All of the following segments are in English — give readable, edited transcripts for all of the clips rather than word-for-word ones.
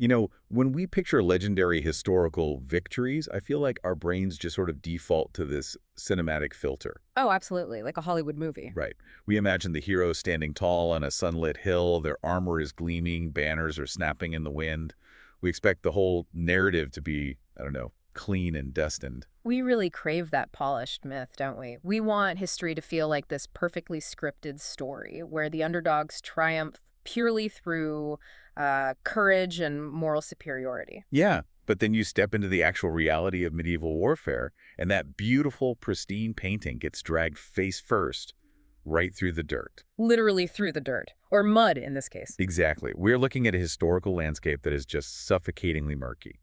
You know, when we picture legendary historical victories, I feel like our brains just sort of default to this cinematic filter. Oh, absolutely, like a Hollywood movie. Right. We imagine the heroes standing tall on a sunlit hill, their armor is gleaming, banners are snapping in the wind. We expect the whole narrative to be, I don't know, clean and destined. We really crave that polished myth, don't we? We want history to feel like this perfectly scripted story where the underdogs triumph purely through courage and moral superiority. Yeah, but then you step into the actual reality of medieval warfare, and that beautiful, pristine painting gets dragged face first right through the dirt. Literally through the dirt, or mud in this case. Exactly. We're looking at a historical landscape that is just suffocatingly murky.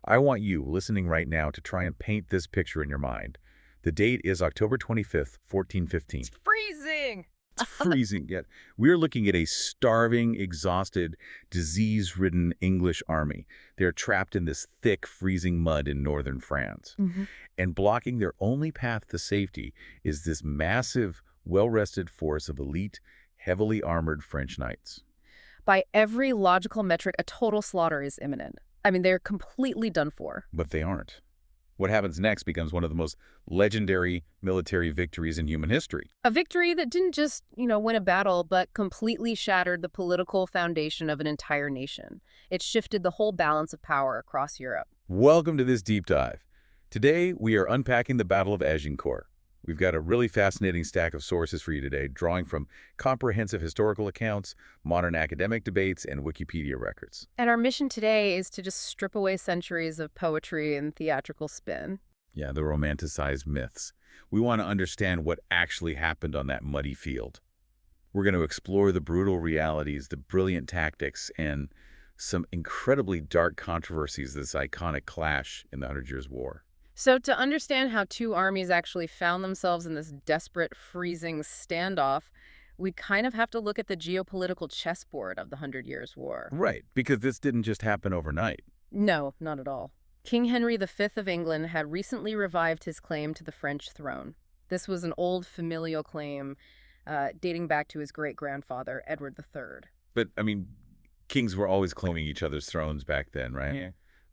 I want you, listening right now, to try and paint this picture in your mind. The date is October 25th, 1415. It's freezing! It's freezing yet. We're looking at a starving, exhausted, disease-ridden English army. They're trapped in this thick, freezing mud in northern France. And blocking their only path to safety is this massive, well-rested force of elite, heavily armored French knights. By every logical metric, a total slaughter is imminent. I mean, they're completely done for. But they aren't. What happens next becomes one of the most legendary military victories in human history. A victory that didn't just, win a battle, but completely shattered the political foundation of an entire nation. It shifted the whole balance of power across Europe. Welcome to this deep dive. Today, we are unpacking the Battle of Agincourt. We've got a really fascinating stack of sources for you today, drawing from comprehensive historical accounts, modern academic debates, and Wikipedia records. And our mission today is to just strip away centuries of poetry and theatrical spin. Yeah, the romanticized myths. We want to understand what actually happened on that muddy field. We're going to explore the brutal realities, the brilliant tactics, and some incredibly dark controversies of this iconic clash in the Hundred Years' War. So to understand how two armies actually found themselves in this desperate, freezing standoff, we kind of have to look at the geopolitical chessboard of the Hundred Years' War. Right, because this didn't just happen overnight. No, not at all. King Henry V of England had recently revived his claim to the French throne. This was an old familial claim dating back to his great-grandfather, Edward III. But, I mean, kings were always claiming each other's thrones back then, right? Yeah.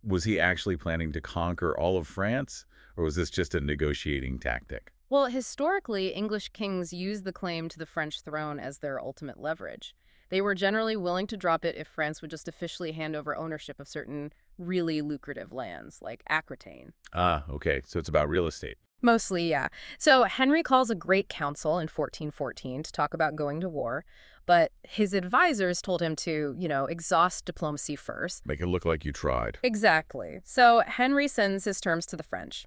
Was he actually planning to conquer all of France, or was this just a negotiating tactic? Well, historically, English kings used the claim to the French throne as their ultimate leverage. They were generally willing to drop it if France would just officially hand over ownership of certain really lucrative lands, like Aquitaine. Ah, okay. So it's about real estate. Mostly, yeah. So Henry calls a great council in 1414 to talk about going to war, but his advisors told him to, exhaust diplomacy first. Make it look like you tried. Exactly. So Henry sends his terms to the French,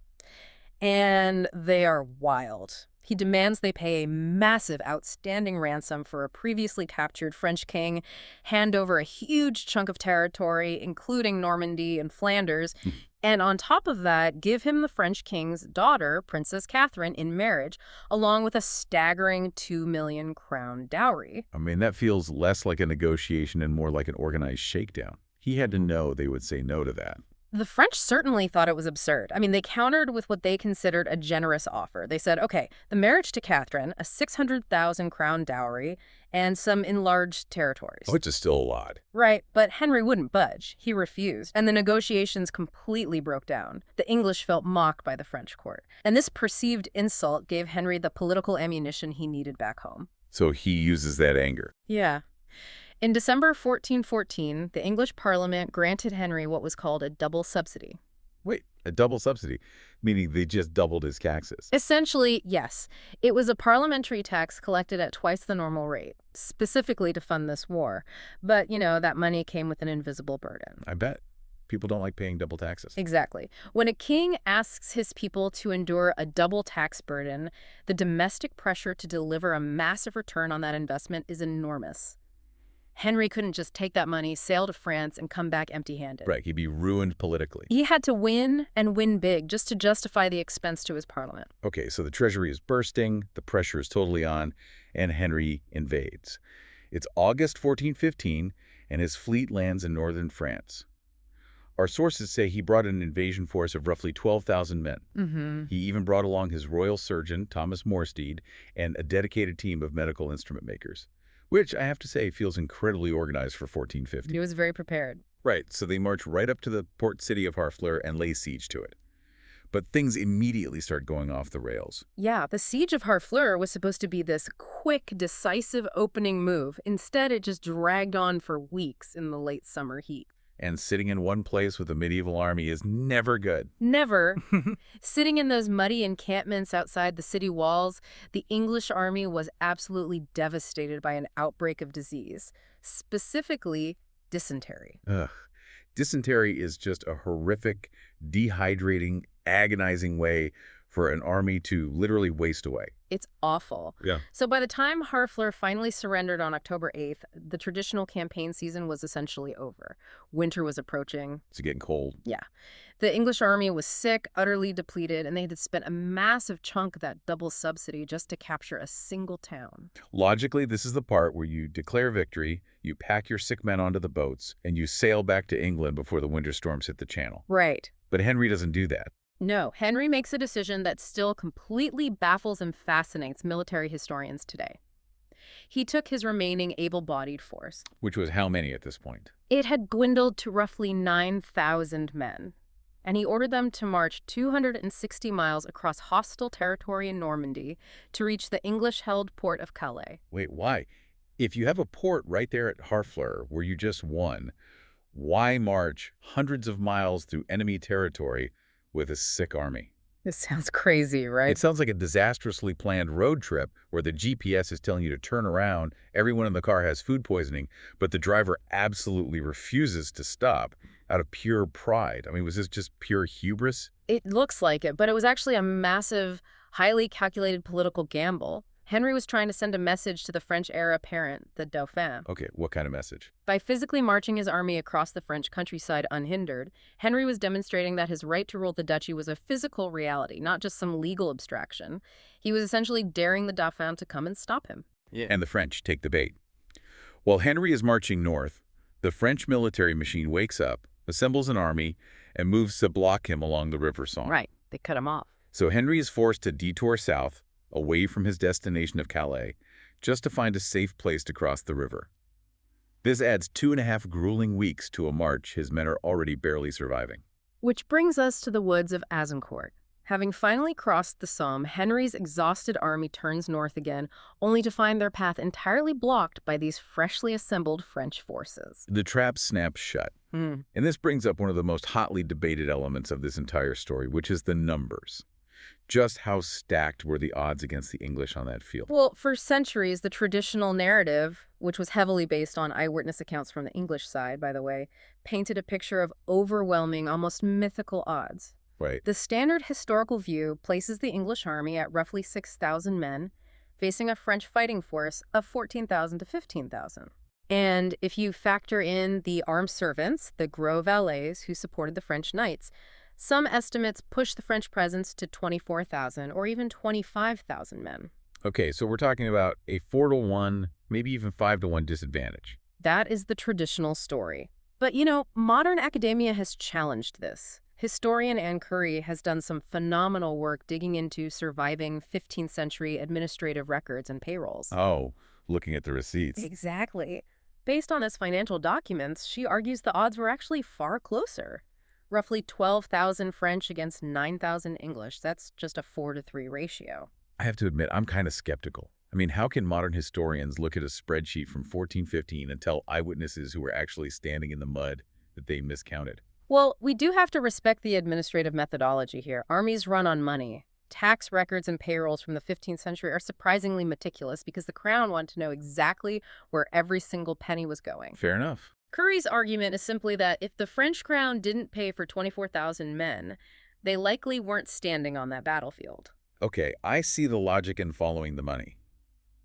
and they are wild. He demands they pay a massive, outstanding ransom for a previously captured French king, hand over a huge chunk of territory, including Normandy and Flanders, and on top of that, give him the French king's daughter, Princess Catherine, in marriage, along with a staggering 2 million crown dowry. I mean, that feels less like a negotiation and more like an organized shakedown. He had to know they would say no to that. The French certainly thought it was absurd. I mean, they countered with what they considered a generous offer. They said, okay, the marriage to Catherine, a 600,000 crown dowry, and some enlarged territories. Which is still a lot. Right, but Henry wouldn't budge. He refused, and the negotiations completely broke down. The English felt mocked by the French court, and this perceived insult gave Henry the political ammunition he needed back home. So he uses that anger. Yeah. In December 1414, the English Parliament granted Henry what was called a double subsidy. Wait, a double subsidy? Meaning they just doubled his taxes? Essentially, yes. It was a parliamentary tax collected at twice the normal rate, specifically to fund this war. But, that money came with an invisible burden. I bet. People don't like paying double taxes. Exactly. When a king asks his people to endure a double tax burden, the domestic pressure to deliver a massive return on that investment is enormous. Henry couldn't just take that money, sail to France, and come back empty-handed. Right, he'd be ruined politically. He had to win, and win big, just to justify the expense to his parliament. Okay, so the treasury is bursting, the pressure is totally on, and Henry invades. It's August 1415, and his fleet lands in northern France. Our sources say he brought an invasion force of roughly 12,000 men. He even brought along his royal surgeon, Thomas Morstead, and a dedicated team of medical instrument makers. Which, I have to say, feels incredibly organized for 1450. He was very prepared. Right, so they march right up to the port city of Harfleur and lay siege to it. But things immediately start going off the rails. Yeah, the siege of Harfleur was supposed to be this quick, decisive opening move. Instead, it just dragged on for weeks in the late summer heat. And sitting in one place with a medieval army is never good. Never. Sitting in those muddy encampments outside the city walls, the English army was absolutely devastated by an outbreak of disease, specifically dysentery. Ugh. Dysentery is just a horrific, dehydrating, agonizing way for an army to literally waste away. It's awful. Yeah. So by the time Harfleur finally surrendered on October 8th, the traditional campaign season was essentially over. Winter was approaching. It's getting cold. Yeah. The English army was sick, utterly depleted, and they had spent a massive chunk of that double subsidy just to capture a single town. Logically, this is the part where you declare victory, you pack your sick men onto the boats, and you sail back to England before the winter storms hit the channel. Right. But Henry doesn't do that. No, Henry makes a decision that still completely baffles and fascinates military historians today. He took his remaining able-bodied force. Which was how many at this point? It had dwindled to roughly 9,000 men, and he ordered them to march 260 miles across hostile territory in Normandy to reach the English-held port of Calais. Wait, why? If you have a port right there at Harfleur where you just won, why march hundreds of miles through enemy territory with a sick army? This sounds crazy, right? It sounds like a disastrously planned road trip where the GPS is telling you to turn around, everyone in the car has food poisoning, but the driver absolutely refuses to stop out of pure pride. I mean, was this just pure hubris? It looks like it, but it was actually a massive, highly calculated political gamble. Henry was trying to send a message to the French heir apparent, the Dauphin. Okay, what kind of message? By physically marching his army across the French countryside unhindered, Henry was demonstrating that his right to rule the duchy was a physical reality, not just some legal abstraction. He was essentially daring the Dauphin to come and stop him. Yeah. And the French take the bait. While Henry is marching north, the French military machine wakes up, assembles an army, and moves to block him along the River Somme. Right, they cut him off. So Henry is forced to detour south, away from his destination of Calais, just to find a safe place to cross the river. This adds 2.5 grueling weeks to a march his men are already barely surviving. Which brings us to the woods of Agincourt. Having finally crossed the Somme, Henry's exhausted army turns north again, only to find their path entirely blocked by these freshly assembled French forces. The trap snaps shut. And this brings up one of the most hotly debated elements of this entire story, which is the numbers. Just how stacked were the odds against the English on that field? Well, for centuries, the traditional narrative, which was heavily based on eyewitness accounts from the English side, by the way, painted a picture of overwhelming, almost mythical odds. Right. The standard historical view places the English army at roughly 6,000 men, facing a French fighting force of 14,000 to 15,000. And if you factor in the armed servants, the gros valets who supported the French knights, some estimates push the French presence to 24,000 or even 25,000 men. Okay, so we're talking about a 4-to-1, maybe even 5-to-1 disadvantage. That is the traditional story. But, modern academia has challenged this. Historian Anne Curry has done some phenomenal work digging into surviving 15th century administrative records and payrolls. Oh, looking at the receipts. Exactly. Based on his financial documents, she argues the odds were actually far closer. Roughly 12,000 French against 9,000 English. That's just a 4-to-3 ratio. I have to admit, I'm kind of skeptical. I mean, how can modern historians look at a spreadsheet from 1415 and tell eyewitnesses who were actually standing in the mud that they miscounted? Well, we do have to respect the administrative methodology here. Armies run on money. Tax records and payrolls from the 15th century are surprisingly meticulous because the crown wanted to know exactly where every single penny was going. Fair enough. Curry's argument is simply that if the French crown didn't pay for 24,000 men, they likely weren't standing on that battlefield. Okay, I see the logic in following the money.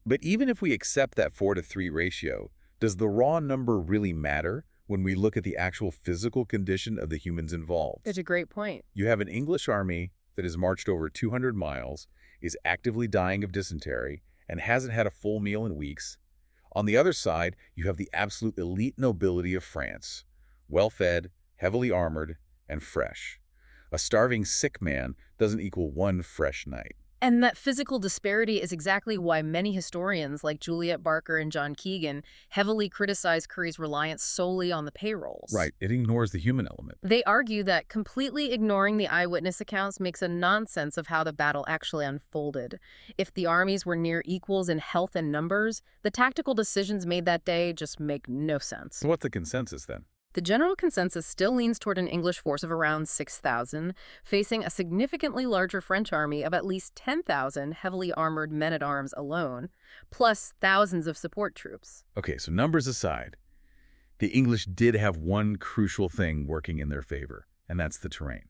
But even if we accept that 4-to-3 ratio, does the raw number really matter when we look at the actual physical condition of the humans involved? It's a great point. You have an English army that has marched over 200 miles, is actively dying of dysentery, and hasn't had a full meal in weeks. On the other side, you have the absolute elite nobility of France, well-fed, heavily armored, and fresh. A starving sick man doesn't equal one fresh knight. And that physical disparity is exactly why many historians, like Juliet Barker and John Keegan, heavily criticize Currie's reliance solely on the payrolls. Right, it ignores the human element. They argue that completely ignoring the eyewitness accounts makes a nonsense of how the battle actually unfolded. If the armies were near equals in health and numbers, the tactical decisions made that day just make no sense. So what's the consensus then? The general consensus still leans toward an English force of around 6,000, facing a significantly larger French army of at least 10,000 heavily armored men-at-arms alone, plus thousands of support troops. Okay, so numbers aside, the English did have one crucial thing working in their favor, and that's the terrain.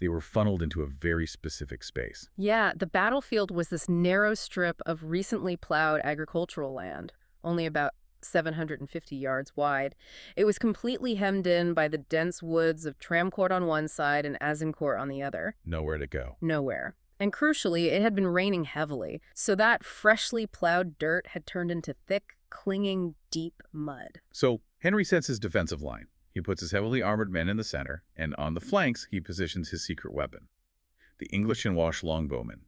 They were funneled into a very specific space. Yeah, the battlefield was this narrow strip of recently plowed agricultural land, only about 750 yards wide. It was completely hemmed in by the dense woods of Tramcourt on one side and Agincourt on the other. Nowhere to go. Nowhere. And crucially, it had been raining heavily, so that freshly plowed dirt had turned into thick, clinging, deep mud. So Henry sets his defensive line. He puts his heavily armored men in the center, and on the flanks, he positions his secret weapon, the English and Welsh longbowmen.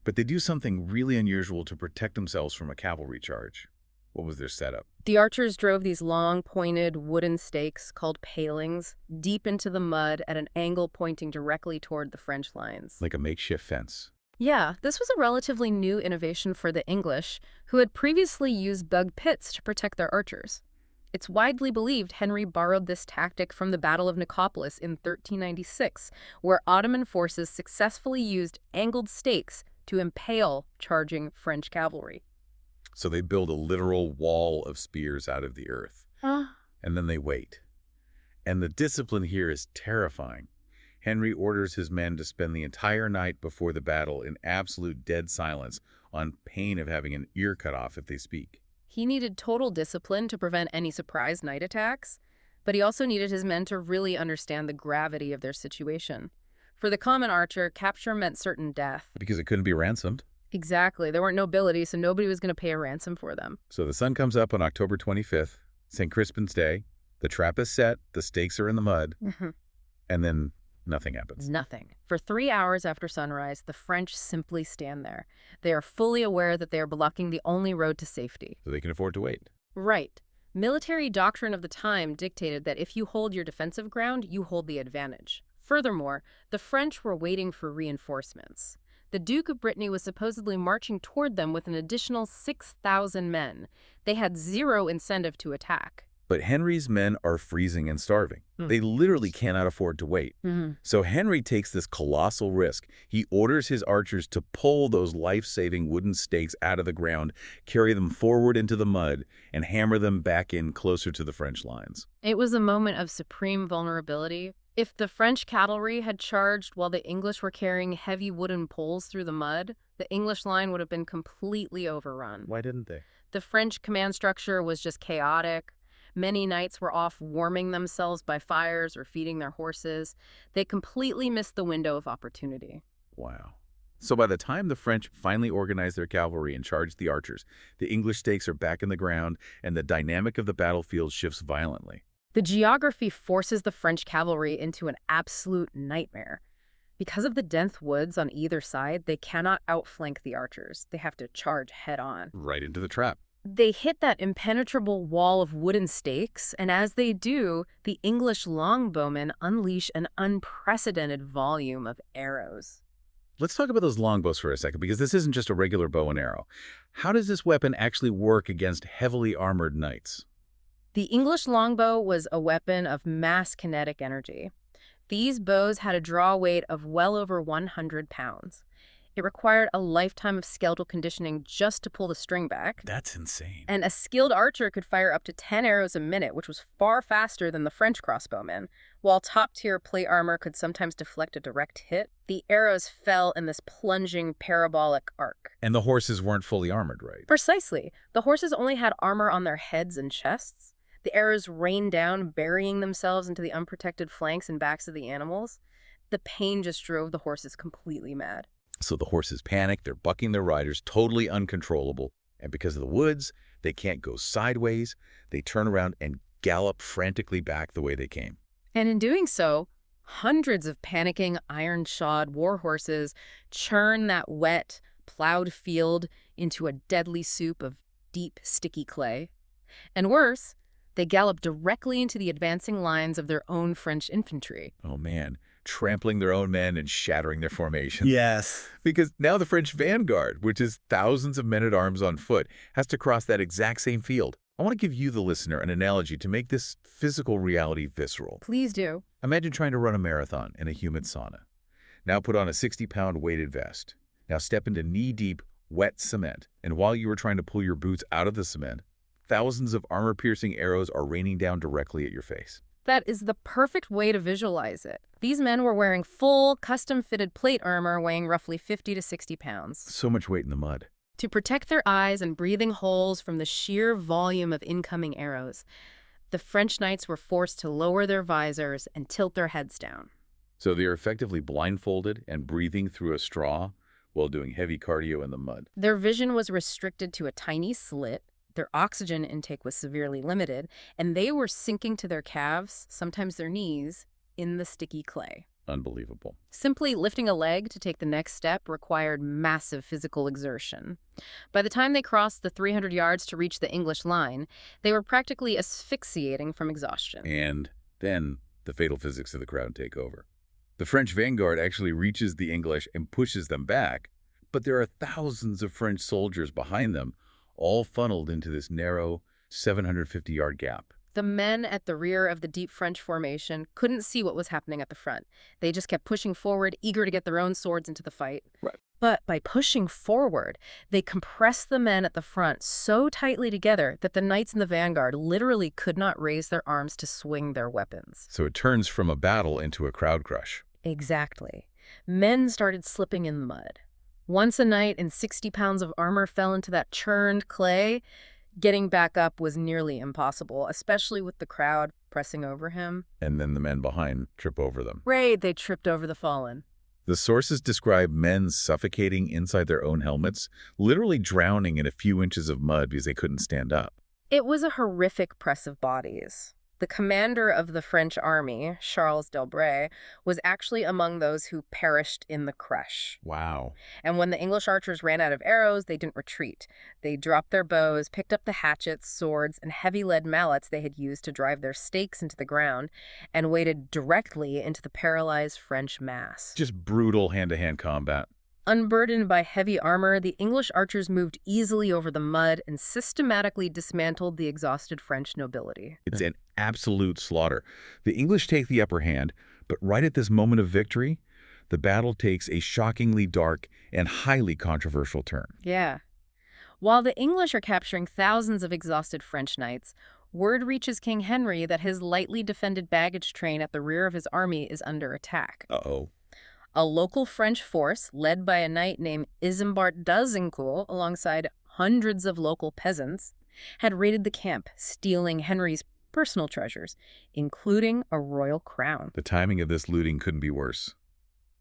But they do something really unusual to protect themselves from a cavalry charge. What was their setup? The archers drove these long, pointed wooden stakes, called palings, deep into the mud at an angle pointing directly toward the French lines. Like a makeshift fence. Yeah, this was a relatively new innovation for the English, who had previously used dug pits to protect their archers. It's widely believed Henry borrowed this tactic from the Battle of Nicopolis in 1396, where Ottoman forces successfully used angled stakes to impale charging French cavalry. So they build a literal wall of spears out of the earth. And then they wait. And the discipline here is terrifying. Henry orders his men to spend the entire night before the battle in absolute dead silence, on pain of having an ear cut off if they speak. He needed total discipline to prevent any surprise night attacks, but he also needed his men to really understand the gravity of their situation. For the common archer, capture meant certain death. Because it couldn't be ransomed. Exactly. There weren't nobility, so nobody was going to pay a ransom for them. So the sun comes up on October 25th, St. Crispin's Day. The trap is set, the stakes are in the mud, and then nothing happens. Nothing. For 3 hours after sunrise, the French simply stand there. They are fully aware that they are blocking the only road to safety. So they can afford to wait. Right. Military doctrine of the time dictated that if you hold your defensive ground, you hold the advantage. Furthermore, the French were waiting for reinforcements. The Duke of Brittany was supposedly marching toward them with an additional 6,000 men. They had zero incentive to attack. But Henry's men are freezing and starving. They literally cannot afford to wait. So Henry takes this colossal risk. He orders his archers to pull those life-saving wooden stakes out of the ground, carry them forward into the mud, and hammer them back in closer to the French lines. It was a moment of supreme vulnerability. If the French cavalry had charged while the English were carrying heavy wooden poles through the mud, the English line would have been completely overrun. Why didn't they? The French command structure was just chaotic. Many knights were off warming themselves by fires or feeding their horses. They completely missed the window of opportunity. Wow. So by the time the French finally organized their cavalry and charged the archers, the English stakes are back in the ground, and the dynamic of the battlefield shifts violently. The geography forces the French cavalry into an absolute nightmare. Because of the dense woods on either side, they cannot outflank the archers. They have to charge head-on. Right into the trap. They hit that impenetrable wall of wooden stakes, and as they do, the English longbowmen unleash an unprecedented volume of arrows. Let's talk about those longbows for a second, because this isn't just a regular bow and arrow. How does this weapon actually work against heavily armored knights? The English longbow was a weapon of mass kinetic energy. These bows had a draw weight of well over 100 pounds. It required a lifetime of skeletal conditioning just to pull the string back. That's insane. And a skilled archer could fire up to 10 arrows a minute, which was far faster than the French crossbowmen. While top-tier plate armor could sometimes deflect a direct hit, the arrows fell in this plunging parabolic arc. And the horses weren't fully armored, right? Precisely. The horses only had armor on their heads and chests. The arrows rained down, burying themselves into the unprotected flanks and backs of the animals. The pain just drove the horses completely mad. So the horses panic, they're bucking their riders, totally uncontrollable. And because of the woods, they can't go sideways. They turn around and gallop frantically back the way they came. And in doing so, hundreds of panicking, iron-shod war horses churn that wet, plowed field into a deadly soup of deep, sticky clay. And worse, they galloped directly into the advancing lines of their own French infantry. Oh, man. Trampling their own men and shattering their formations. Yes. Because now the French vanguard, which is thousands of men-at-arms on foot, has to cross that exact same field. I want to give you, the listener, an analogy to make this physical reality visceral. Please do. Imagine trying to run a marathon in a humid sauna. Now put on a 60-pound weighted vest. Now step into knee-deep, wet cement. And while you are trying to pull your boots out of the cement, thousands of armor-piercing arrows are raining down directly at your face. That is the perfect way to visualize it. These men were wearing full, custom-fitted plate armor weighing roughly 50 to 60 pounds. So much weight in the mud. To protect their eyes and breathing holes from the sheer volume of incoming arrows, the French knights were forced to lower their visors and tilt their heads down. So they are effectively blindfolded and breathing through a straw while doing heavy cardio in the mud. Their vision was restricted to a tiny slit, their oxygen intake was severely limited, and they were sinking to their calves, sometimes their knees, in the sticky clay. Unbelievable. Simply lifting a leg to take the next step required massive physical exertion. By the time they crossed the 300 yards to reach the English line, they were practically asphyxiating from exhaustion. And then the fatal physics of the crowd take over. The French vanguard actually reaches the English and pushes them back, but there are thousands of French soldiers behind them, all funneled into this narrow 750-yard gap. The men at the rear of the deep French formation couldn't see what was happening at the front. They just kept pushing forward, eager to get their own swords into the fight. Right. But by pushing forward, they compressed the men at the front so tightly together that the knights in the vanguard literally could not raise their arms to swing their weapons. So it turns from a battle into a crowd crush. Exactly. Men started slipping in the mud. Once a knight and 60 pounds of armor fell into that churned clay, getting back up was nearly impossible, especially with the crowd pressing over him. And then the men behind trip over them. Right, they tripped over the fallen. The sources describe men suffocating inside their own helmets, literally drowning in a few inches of mud because they couldn't stand up. It was a horrific press of bodies. The commander of the French army, Charles d'Elbret, was actually among those who perished in the crush. Wow. And when the English archers ran out of arrows, they didn't retreat. They dropped their bows, picked up the hatchets, swords, and heavy lead mallets they had used to drive their stakes into the ground, and waded directly into the paralyzed French mass. Just brutal hand-to-hand combat. Unburdened by heavy armor, the English archers moved easily over the mud and systematically dismantled the exhausted French nobility. It's an absolute slaughter. The English take the upper hand, but right at this moment of victory, the battle takes a shockingly dark and highly controversial turn. Yeah. While the English are capturing thousands of exhausted French knights, word reaches King Henry that his lightly defended baggage train at the rear of his army is under attack. Uh-oh. A local French force, led by a knight named Isambard d'Agincourt, alongside hundreds of local peasants, had raided the camp, stealing Henry's personal treasures, including a royal crown. The timing of this looting couldn't be worse.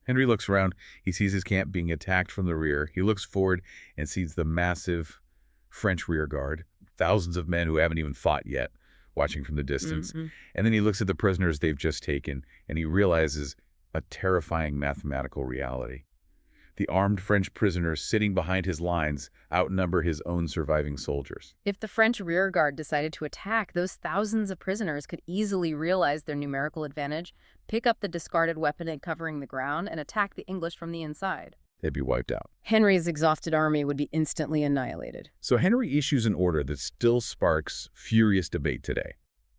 Henry looks around. He sees his camp being attacked from the rear. He looks forward and sees the massive French rear guard, thousands of men who haven't even fought yet, watching from the distance. And then he looks at the prisoners they've just taken, and he realizes a terrifying mathematical reality. The armed French prisoners sitting behind his lines outnumber his own surviving soldiers. If the French rearguard decided to attack, those thousands of prisoners could easily realize their numerical advantage, pick up the discarded weapon covering the ground, and attack the English from the inside. They'd be wiped out. Henry's exhausted army would be instantly annihilated. So Henry issues an order that still sparks furious debate today.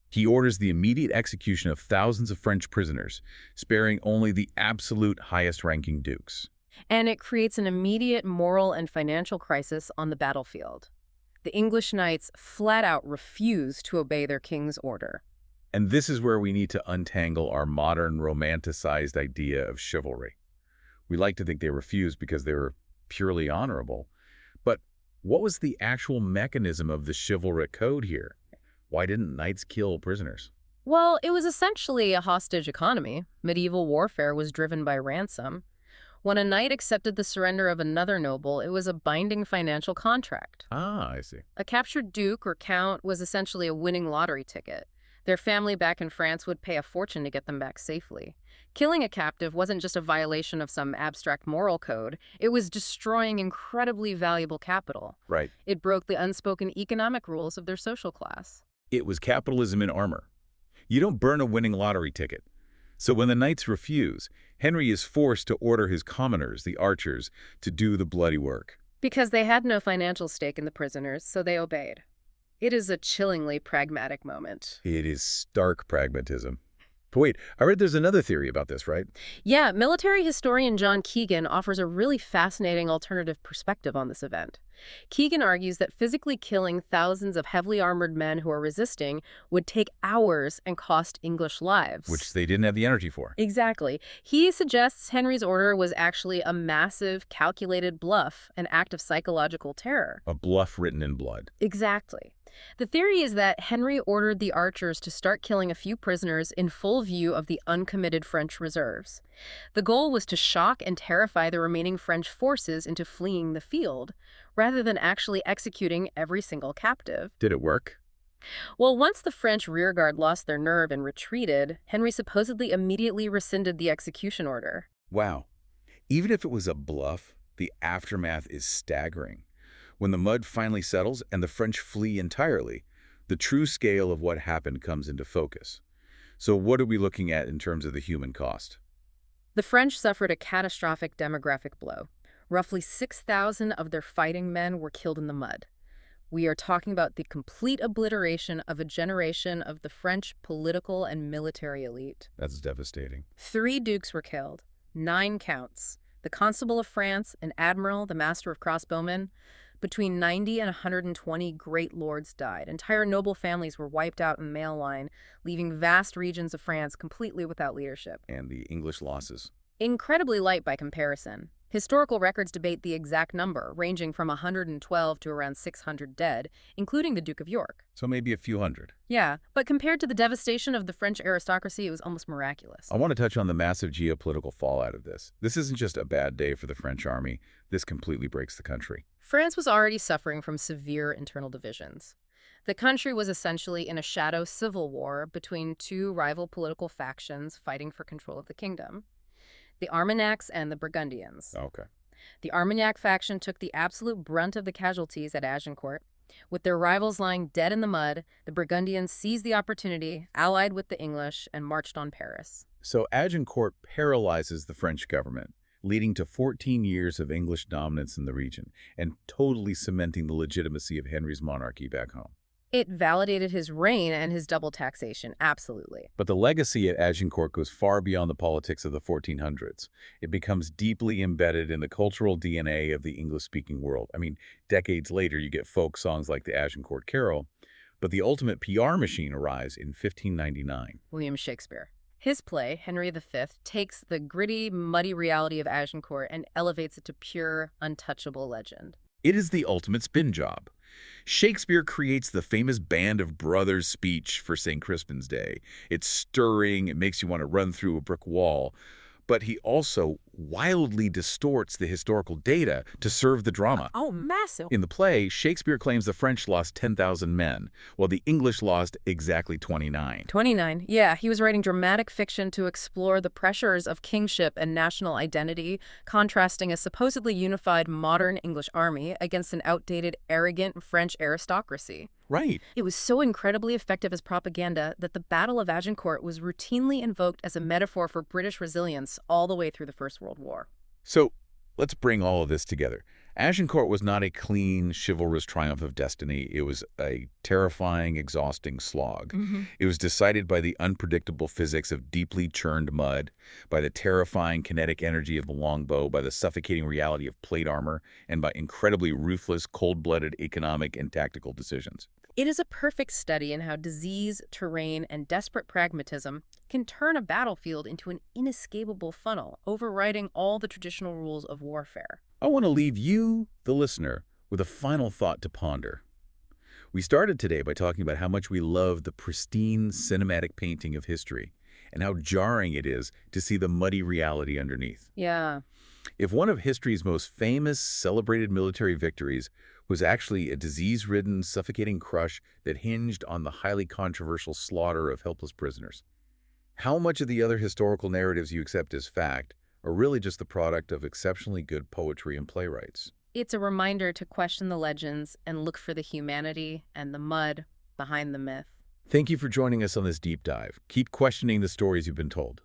He orders the immediate execution of thousands of French prisoners, sparing only the absolute highest-ranking dukes. And it creates an immediate moral and financial crisis on the battlefield. The English knights flat out refuse to obey their king's order. And this is where we need to untangle our modern romanticized idea of chivalry. We like to think they refused because they were purely honorable. But what was the actual mechanism of the chivalric code here? Why didn't knights kill prisoners? Well, it was essentially a hostage economy. Medieval warfare was driven by ransom. When a knight accepted the surrender of another noble, it was a binding financial contract. Ah, I see. A captured duke or count was essentially a winning lottery ticket. Their family back in France would pay a fortune to get them back safely. Killing a captive wasn't just a violation of some abstract moral code, it was destroying incredibly valuable capital. Right. It broke the unspoken economic rules of their social class. It was capitalism in armor. You don't burn a winning lottery ticket. So when the knights refuse, Henry is forced to order his commoners, the archers, to do the bloody work. Because they had no financial stake in the prisoners, so they obeyed. It is a chillingly pragmatic moment. It is stark pragmatism. But wait, I read there's another theory about this, right? Yeah, military historian John Keegan offers a really fascinating alternative perspective on this event. Keegan argues that physically killing thousands of heavily armored men who are resisting would take hours and cost English lives. Which they didn't have the energy for. Exactly. He suggests Henry's order was actually a massive, calculated bluff, an act of psychological terror. A bluff written in blood. Exactly. The theory is that Henry ordered the archers to start killing a few prisoners in full view of the uncommitted French reserves. The goal was to shock and terrify the remaining French forces into fleeing the field, rather than actually executing every single captive. Did it work? Well, once the French rearguard lost their nerve and retreated, Henry supposedly immediately rescinded the execution order. Wow. Even if it was a bluff, the aftermath is staggering. When the mud finally settles and the French flee entirely, the true scale of what happened comes into focus. So what are we looking at in terms of the human cost? The French suffered a catastrophic demographic blow. Roughly 6,000 of their fighting men were killed in the mud. We are talking about the complete obliteration of a generation of the French political and military elite. That's devastating. 3 dukes were killed, 9 counts, the Constable of France, an admiral, the Master of Crossbowmen. Between 90 and 120 great lords died. Entire noble families were wiped out in the male line, leaving vast regions of France completely without leadership. And the English losses. Incredibly light by comparison. Historical records debate the exact number, ranging from 112 to around 600 dead, including the Duke of York. So maybe a few hundred. Yeah, but compared to the devastation of the French aristocracy, it was almost miraculous. I want to touch on the massive geopolitical fallout of this. This isn't just a bad day for the French army. This completely breaks the country. France was already suffering from severe internal divisions. The country was essentially in a shadow civil war between 2 rival political factions fighting for control of the kingdom. The Armagnacs and the Burgundians. Okay. The Armagnac faction took the absolute brunt of the casualties at Agincourt. With their rivals lying dead in the mud, the Burgundians seized the opportunity, allied with the English, and marched on Paris. So Agincourt paralyzes the French government, leading to 14 years of English dominance in the region and totally cementing the legitimacy of Henry's monarchy back home. It validated his reign and his double taxation, absolutely. But the legacy at Agincourt goes far beyond the politics of the 1400s. It becomes deeply embedded in the cultural DNA of the English-speaking world. I mean, decades later, you get folk songs like the Agincourt Carol, but the ultimate PR machine arrives in 1599. William Shakespeare. His play, Henry V, takes the gritty, muddy reality of Agincourt and elevates it to pure, untouchable legend. It is the ultimate spin job. Shakespeare creates the famous Band of Brothers speech for St. Crispin's Day. It's stirring, it makes you want to run through a brick wall. But he also wildly distorts the historical data to serve the drama. Oh, massive. In the play, Shakespeare claims the French lost 10,000 men, while the English lost exactly 29. 29. Yeah, he was writing dramatic fiction to explore the pressures of kingship and national identity, contrasting a supposedly unified modern English army against an outdated, arrogant French aristocracy. Right. It was so incredibly effective as propaganda that the Battle of Agincourt was routinely invoked as a metaphor for British resilience all the way through the First World War. So let's bring all of this together. Agincourt was not a clean, chivalrous triumph of destiny. It was a terrifying, exhausting slog. It was decided by the unpredictable physics of deeply churned mud, by the terrifying kinetic energy of the longbow, by the suffocating reality of plate armor, and by incredibly ruthless, cold-blooded economic and tactical decisions. It is a perfect study in how disease, terrain, and desperate pragmatism can turn a battlefield into an inescapable funnel, overriding all the traditional rules of warfare. I want to leave you, the listener, with a final thought to ponder. We started today by talking about how much we love the pristine cinematic painting of history and how jarring it is to see the muddy reality underneath. Yeah. If one of history's most famous, celebrated military victories was actually a disease-ridden, suffocating crush that hinged on the highly controversial slaughter of helpless prisoners. How much of the other historical narratives you accept as fact are really just the product of exceptionally good poetry and playwrights? It's a reminder to question the legends and look for the humanity and the mud behind the myth. Thank you for joining us on this deep dive. Keep questioning the stories you've been told.